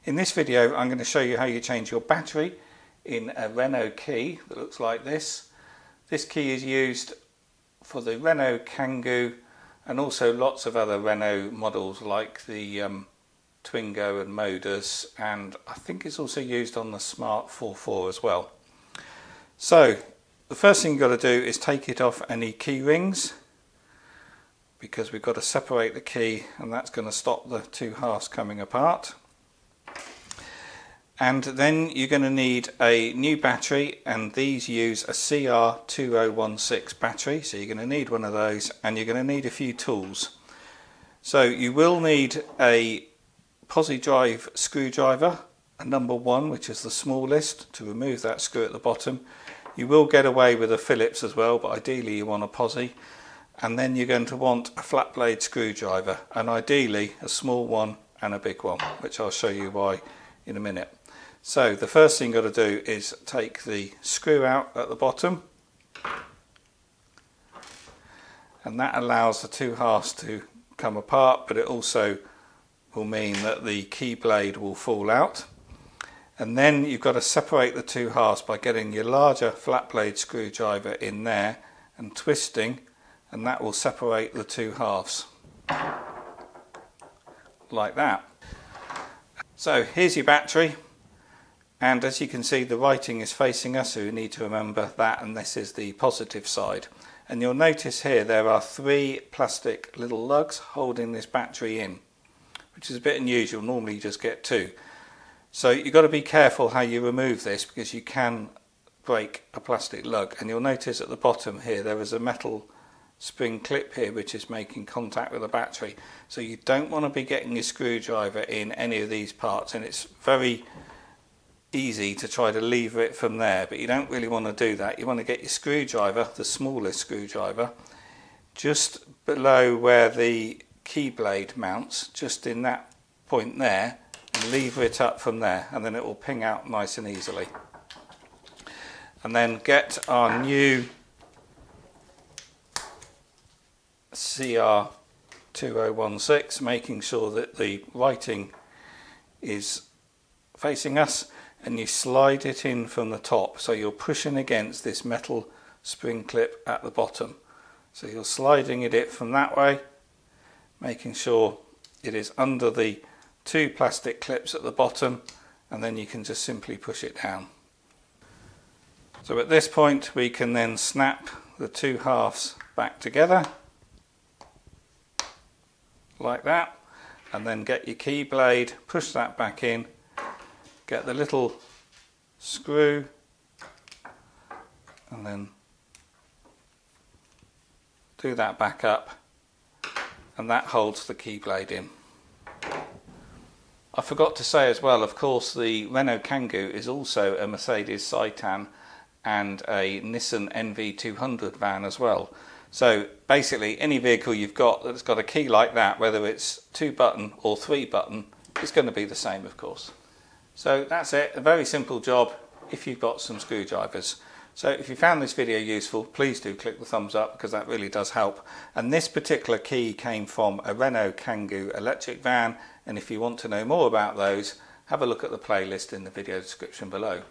In this video I'm going to show you how you change your battery in a Renault key that looks like this. This key is used for the Renault Kangoo and also lots of other Renault models like the Twingo and Modus, and I think it's also used on the smart ForFour as well. So the first thing you've got to do is take it off any key rings, because we've got to separate the key and that's going to stop the two halves coming apart. And then you're going to need a new battery, and these use a CR2016 battery, so you're going to need one of those, and you're going to need a few tools. So you will need a posi drive screwdriver, a number 1, which is the smallest, to remove that screw at the bottom. You will get away with a Phillips as well, but ideally you want a posi. And then you're going to want a flat blade screwdriver, and ideally a small one and a big one, which I'll show you why in a minute. So the first thing you've got to do is take the screw out at the bottom, and that allows the two halves to come apart, but it also will mean that the key blade will fall out. And then you've got to separate the two halves by getting your larger flat blade screwdriver in there and twisting, and that will separate the two halves like that. So here's your battery, and as you can see the writing is facing us, so you need to remember that, and this is the positive side. And you'll notice here there are 3 plastic little lugs holding this battery in, which is a bit unusual. Normally you just get 2. So you've got to be careful how you remove this, because you can break a plastic lug. And you'll notice at the bottom here there is a metal spring clip here which is making contact with the battery. So you don't want to be getting your screwdriver in any of these parts, and it's very easy to try to lever it from there, but you don't really want to do that. You want to get your screwdriver, the smallest screwdriver, just below where the key blade mounts, just in that point there, and lever it up from there, and then it will ping out nice and easily. And then get our new CR2016, making sure that the writing is facing us, and you slide it in from the top, so you're pushing against this metal spring clip at the bottom. So you're sliding it from that way, making sure it is under the 2 plastic clips at the bottom, and then you can just simply push it down. So at this point we can then snap the 2 halves back together like that, and then get your key blade, push that back in, get the little screw, and then do that back up, and that holds the key blade in. I forgot to say as well, of course, the Renault Kangoo is also a Mercedes Citan and a Nissan NV250 van as well. So basically any vehicle you've got that's got a key like that, whether it's 2-button or 3-button, it's going to be the same, of course. So that's it, a very simple job if you've got some screwdrivers. So if you found this video useful, please do click the thumbs up, because that really does help. And this particular key came from a Renault Kangoo electric van, and if you want to know more about those, have a look at the playlist in the video description below.